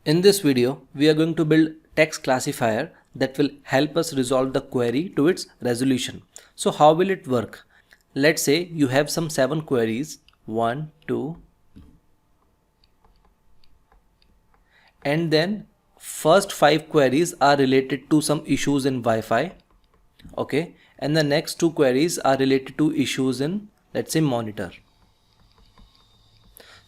In this video, we are going to build text classifier that will help us resolve the query to its resolution. So how will it work? Let's say you have some 7 queries, 1, 2, and then first 5 queries are related to some issues in Wi-Fi, okay, and the next 2 queries are related to issues in, let's say, monitor.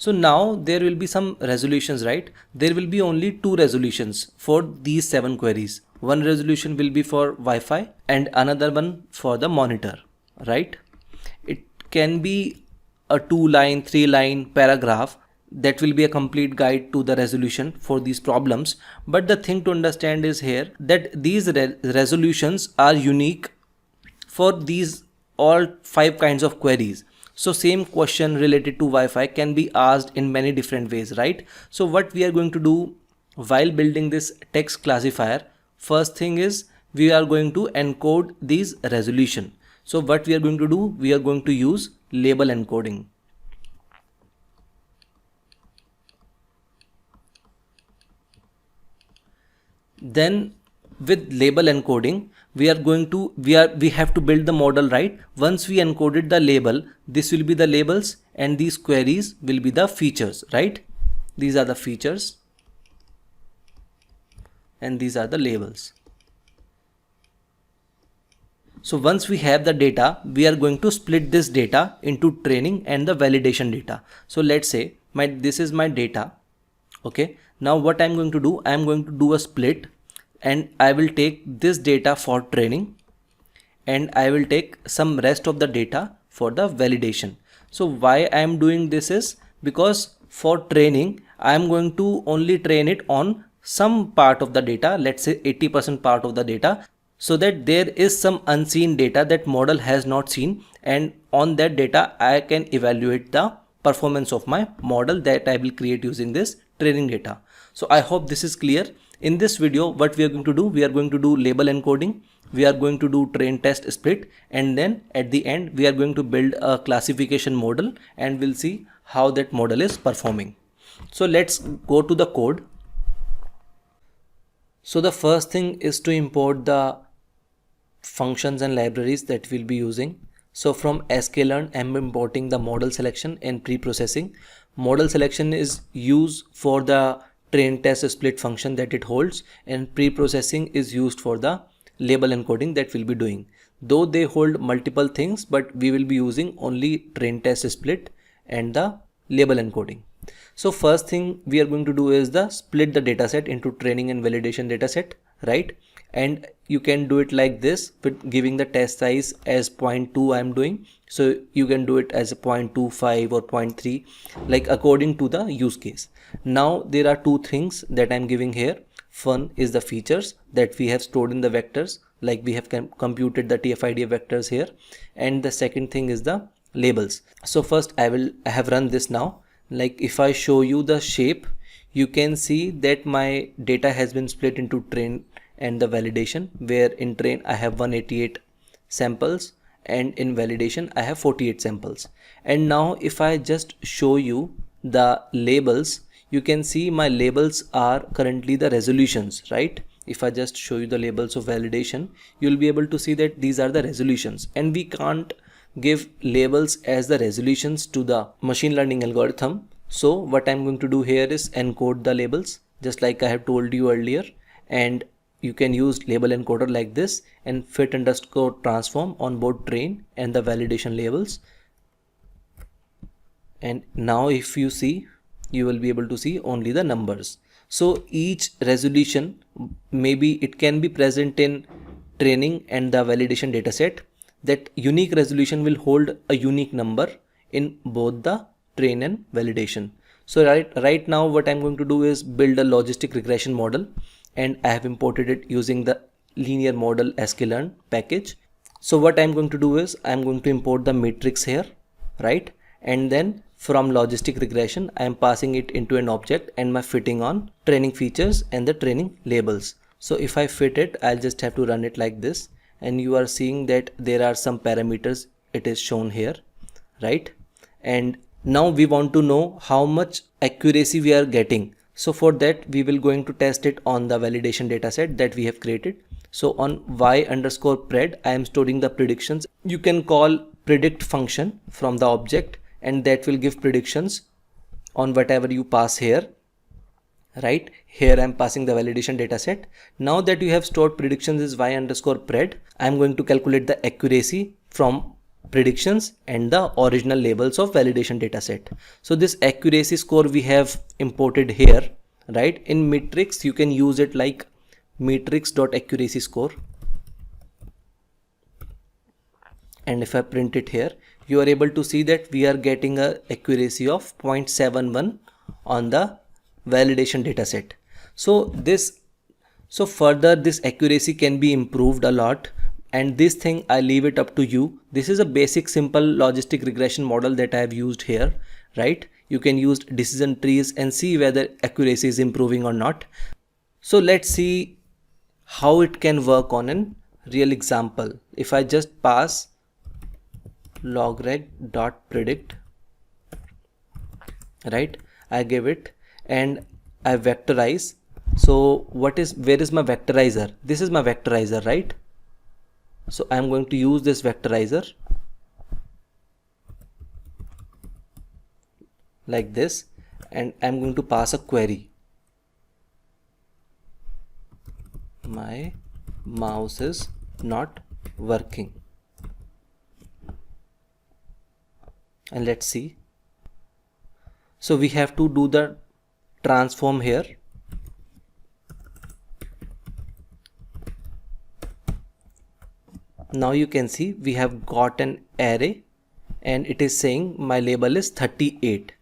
So now there will be some resolutions, right? There will be only 2 resolutions for these 7 queries. One resolution will be for Wi-Fi and another one for the monitor, right? It can be a 2-line, 3-line paragraph that will be a complete guide to the resolution for these problems. But the thing to understand is here that these resolutions are unique for these all 5 kinds of queries. So same question related to Wi-Fi can be asked in many different ways, right? So what we are going to do while building this text classifier, first thing is we are going to encode these resolution. So what we are going to do, we are going to use label encoding. Then with label encoding, we have to build the model, right? Once we encoded the label, this will be the labels and these queries will be the features, right? These are the features and these are the labels. So once we have the data, we are going to split this data into training and the validation data. So let's say this is my data. Okay, now what I'm going to do, I'm going to do a split and I will take this data for training and I will take some rest of the data for the validation. So why I am doing this is because for training I am going to only train it on some part of the data, let's say 80% part of the data, so that there is some unseen data that model has not seen, and on that data I can evaluate the performance of my model that I will create using this training data. So I hope this is clear. In this video, what we are going to do, we are going to do label encoding, we are going to do train test split, and then at the end we are going to build a classification model and we'll see how that model is performing. So let's go to the code. So the first thing is to import the functions and libraries that we'll be using. So from sklearn, I'm importing the model selection and pre-processing. Model selection is used for the train test split function that it holds, and pre-processing is used for the label encoding that we'll be doing. Though they hold multiple things, but we will be using only train test split and the label encoding. So first thing we are going to do is the split the dataset into training and validation dataset, right? And you can do it like this with giving the test size as 0.2 I am doing. So you can do it as a 0.25 or 0.3, like according to the use case. Now there are 2 things that I'm giving here. One is the features that we have stored in the vectors, like we have computed the TF-IDF vectors here. And the second thing is the labels. So first I have run this now. Like if I show you the shape, you can see that my data has been split into train and the validation, where in train I have 188 samples and in validation I have 48 samples. And now if I just show you the labels, you can see my labels are currently the resolutions, right? If I just show you the labels of validation, you'll be able to see that these are the resolutions, and we can't give labels as the resolutions to the machine learning algorithm. So what I'm going to do here is encode the labels just like I have told you earlier, and you can use label encoder like this and fit underscore transform on both train and the validation labels. And now if you see, you will be able to see only the numbers. So each resolution, maybe it can be present in training and the validation dataset. That unique resolution will hold a unique number in both the train and validation. So right now what I'm going to do is build a logistic regression model, and I have imported it using the linear model sklearn package. So what I'm going to do is I'm going to import the matrix here, right? And then from logistic regression I am passing it into an object and my fitting on training features and the training labels. So if I fit it, I'll just have to run it like this, and you are seeing that there are some parameters it is shown here, right? And now we want to know how much accuracy we are getting. So for that we will going to test it on the validation data set that we have created. So on y_pred I am storing the predictions. You can call predict function from the object and that will give predictions on whatever you pass here. Right here I'm passing the validation data set. Now that you have stored predictions is y_pred, I'm going to calculate the accuracy from predictions and the original labels of validation data set. So this accuracy score we have imported here, right? In Metrics you can use it like metrics.accuracy score, and if I print it here, you are able to see that we are getting a accuracy of 0.71 on the validation data set. So further this accuracy can be improved a lot, and this thing I leave it up to you. This is a basic simple logistic regression model that I have used here, right? You can use decision trees and see whether accuracy is improving or not. So let's see how it can work on a real example. If I just pass logreg.predict, right, I give it and I vectorize. So where is my vectorizer? This is my vectorizer, right? So I'm going to use this vectorizer like this, and I'm going to pass a query. My mouse is not working, and let's see. So we have to do the transform here. Now you can see we have got an array and it is saying my label is 38.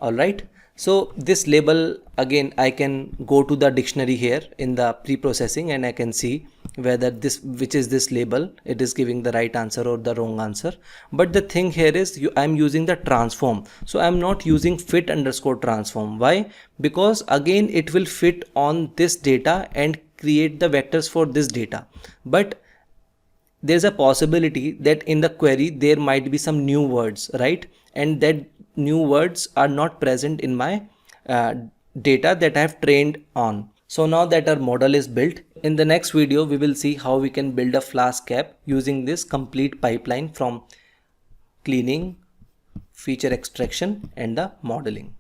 Alright, so this label, again I can go to the dictionary here in the pre-processing and I can see whether which is this label, it is giving the right answer or the wrong answer. But the thing here is I'm using the transform, so I'm not using fit_transform. Why? Because again it will fit on this data and create the vectors for this data, but there's a possibility that in the query there might be some new words, right? And that new words are not present in my data that I have trained on. So now that our model is built, in the next video we will see how we can build a Flask app using this complete pipeline from cleaning, feature extraction and the modeling.